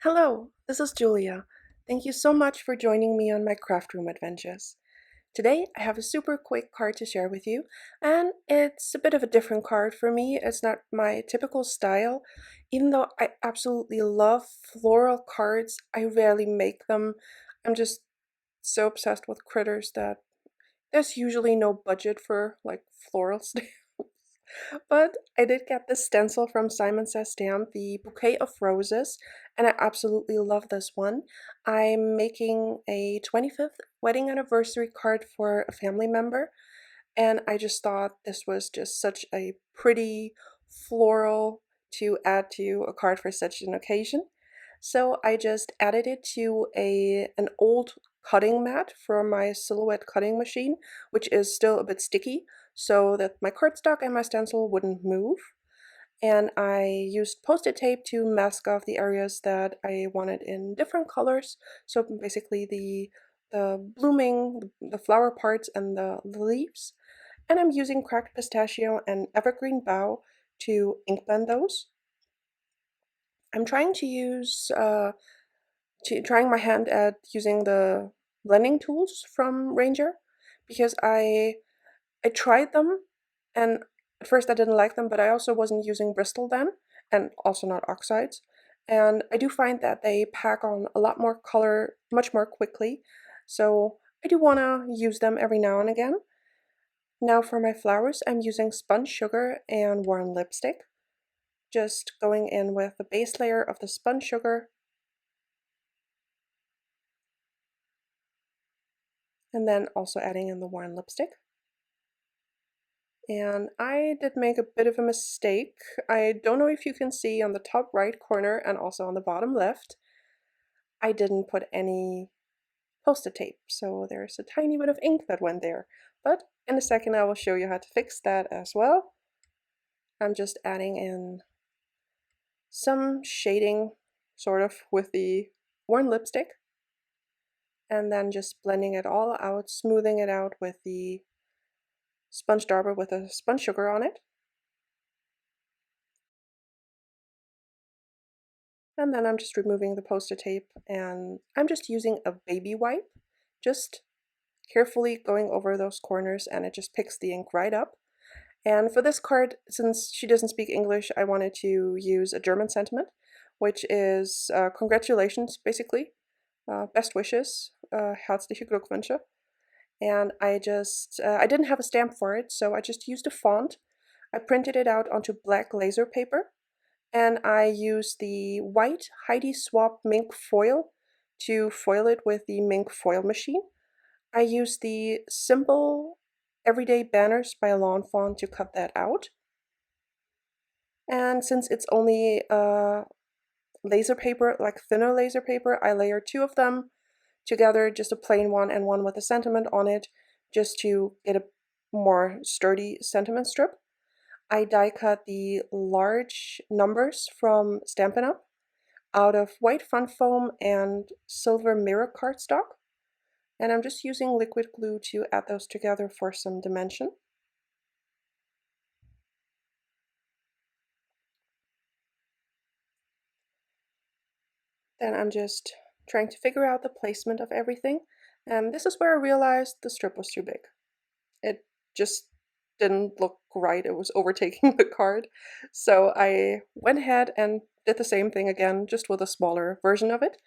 Hello, this is Julia. Thank you so much for joining me on my craft room adventures. Today I have a super quick card to share with you, and it's a bit of a different card for me. It's not my typical style. Even though I absolutely love floral cards, I rarely make them. I'm just so obsessed with critters that there's usually no budget for like floral stamps. But I did get this stencil from Simon Says Stamp, the Bouquet of Roses, and I absolutely love this one. I'm making a 25th wedding anniversary card for a family member, and I just thought this was just such a pretty floral to add to a card for such an occasion. So I just added it to an old cutting mat from my Silhouette cutting machine, which is still a bit sticky, so that my cardstock and my stencil wouldn't move. And I used Post-it tape to mask off the areas that I wanted in different colors. So basically the blooming, the flower parts, and the leaves. And I'm using cracked pistachio and evergreen bough to ink blend those. I'm trying to use trying my hand at using the blending tools from Ranger because I tried them, and at first I didn't like them, but I also wasn't using Bristol then, and also not Oxides. And I do find that they pack on a lot more color much more quickly, so I do want to use them every now and again. Now for my flowers, I'm using spun sugar and worn lipstick. Just going in with the base layer of the spun sugar, and then also adding in the worn lipstick. And I did make a bit of a mistake. I don't know if you can see on the top right corner and also on the bottom left, I didn't put any Post-it tape, so there's a tiny bit of ink that went there. But in a second I will show you how to fix that as well. I'm just adding in some shading, sort of, with the worn lipstick, and then just blending it all out, smoothing it out with the sponge dauber with a spun sugar on it. And then I'm just removing the Post-it tape, and I'm just using a baby wipe, just carefully going over those corners, and it just picks the ink right up. And for this card, since she doesn't speak English, I wanted to use a German sentiment, which is congratulations, basically. Best wishes, herzliche Glückwünsche. And I didn't have a stamp for it, so I just used a font. I printed it out onto black laser paper, and I used the white Heidi Swapp Minc foil to foil it with the Minc foil machine. I used the simple Everyday Banners by Lawn Fawn to cut that out. And since it's only laser paper, like thinner laser paper, I layered two of them together, just a plain one and one with a sentiment on it, just to get a more sturdy sentiment strip. I die cut the large numbers from Stampin' Up! Out of white fun foam and silver mirror cardstock, and I'm just using liquid glue to add those together for some dimension. Then I'm just trying to figure out the placement of everything, and this is where I realized the strip was too big. It just didn't look right, it was overtaking the card. So I went ahead and did the same thing again, just with a smaller version of it.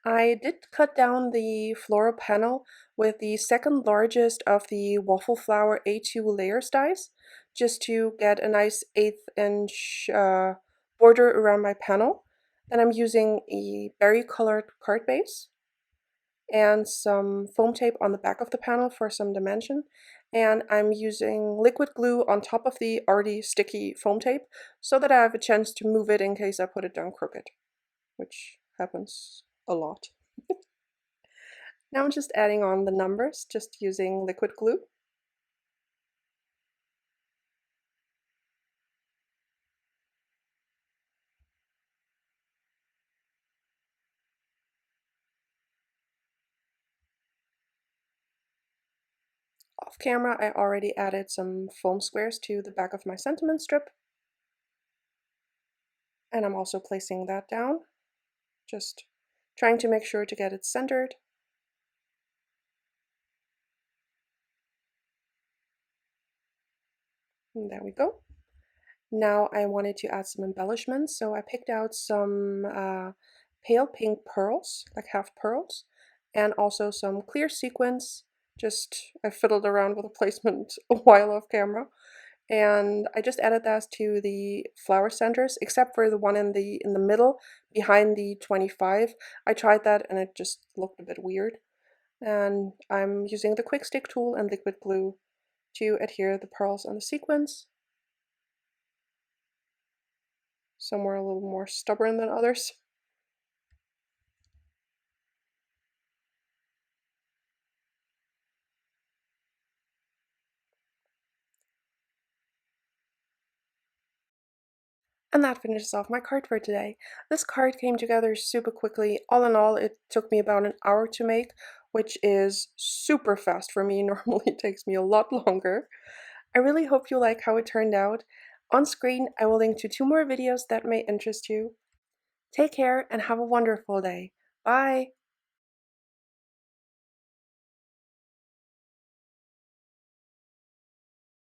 I did cut down the floral panel with the second largest of the Waffle Flower A2 layers dies, just to get a nice 1/8 inch border around my panel. Then I'm using a berry colored card base and some foam tape on the back of the panel for some dimension. And I'm using liquid glue on top of the already sticky foam tape so that I have a chance to move it in case I put it down crooked, which happens a lot. Now I'm just adding on the numbers, just using liquid glue. Off camera, I already added some foam squares to the back of my sentiment strip, and I'm also placing that down. just trying to make sure to get it centered. And there we go. Now I wanted to add some embellishments, so I picked out some pale pink pearls, like half pearls, and also some clear sequins. Just I fiddled around with the placement a while off camera, and I just added that to the flower centers, except for the one in the middle behind the 25. I tried that and it just looked a bit weird. And I'm using the quick stick tool and liquid glue to adhere the pearls and the sequins. Some were a little more stubborn than others. And that finishes off my card for today. This card came together super quickly. All in all, it took me about an hour to make, which is super fast for me. Normally it takes me a lot longer. I really hope you like how it turned out. On screen, I will link to 2 more videos that may interest you. Take care and have a wonderful day. Bye!